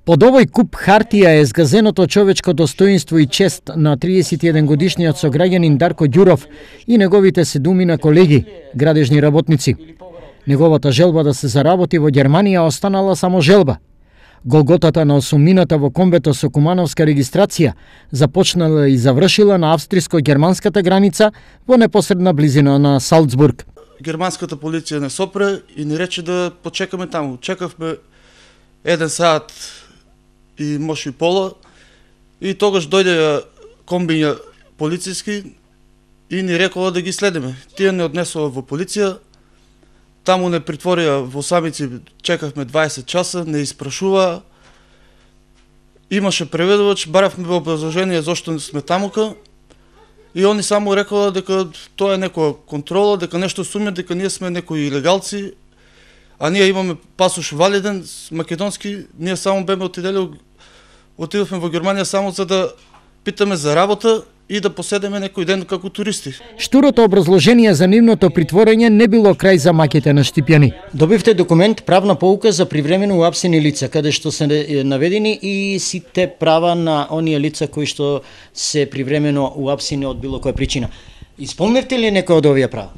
Под овој куп хартија е згазеното човечко достоинство и чест на 31 годишниот сограѓанин Дарко Ѓуров и неговите 7 колеги, градежни работници. Неговата желба да се заработи во Германија останала само желба. Голготата на осумнината во комбето со кумановска регистрација започнала и завршила на австриско-германската граница во непосредна близина на Салцбург. Германската полиција не сопре и ни рече да почекаме таму. Чекавме 1 саат и може и пола и тогаш дојде комбиња полициски и ни рекола да ги следиме. Тие не однесува во полиција, таму не притворија во самици, чекавме 20 часа, не испрашува. Имаше преведувач, баравме образложение зошто сме тамука и они само рекола дека тоа е некоја контрола, дека нешто сумња, дека ние сме некои илегалци, а ние имаме пасош валиден, македонски, ние само беме отидовме во Германија само за да питаме за работа и да поседеме некој ден како туристи. Штурото образложение за нивното притворање не било крај за маките на Штипјани. Добивте документ правна поука за привремено уапсени лица, каде што се наведени и сите права на оние лица кои што се привремено уапсени од било која причина. Исполнивте ли некој од овие права?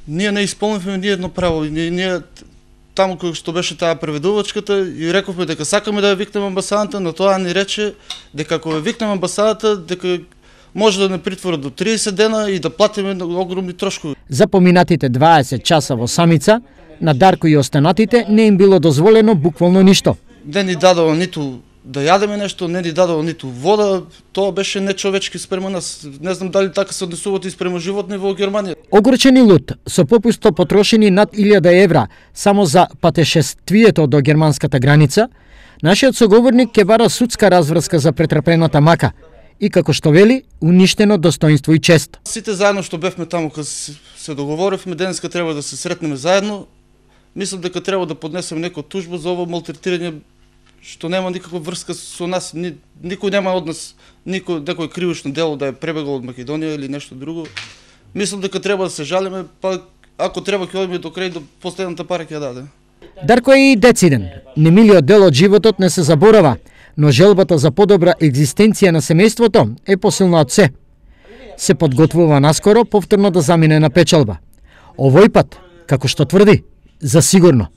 Ние не исполнивме ни едно право. Ние таму кој што беше таа преведувачката и рековме дека сакаме да ја викнеме амбасадата, но тоа ни рече дека ако ја викнеме амбасадата, дека може да не притвора до 30 дена и да платиме огромни трошкови. За поминатите 20 часа во самица, на Дарко и останатите не им било дозволено буквално ништо. Не ни дадоа ниту да јадеме нешто, не ни дадоа ниту вода, тоа беше нечовечки спрема нас. Не знам дали така се однесуваат и спрема животни во Германија. Огорчени луд, со попусто потрошени над 1000 евра само за патешествието до германската граница, нашиот соговорник ќе бара судска разврска за претрпената мака и како што вели, уништено достоинство и чест. Сите заедно што бевме таму, кога се договоривме, денеска треба да се сретнеме заедно. Мислам дека треба да поднесеме некоја тужба за ово малтретирање што нема никаква врска со нас, никој нема од нас некој кривично дело да е пребегал од Македонија или нешто друго. Мислам дека треба да се жалиме, па ако треба ќе одиме до крај, до последната пара ќе ја даде. Дарко е и дециден. Немилиот дел од животот не се заборава, но желбата за подобра екзистенција на семејството е посилна од се. Се подготвува наскоро повторно да замине на печалба. Овој пат, како што тврди, за сигурно.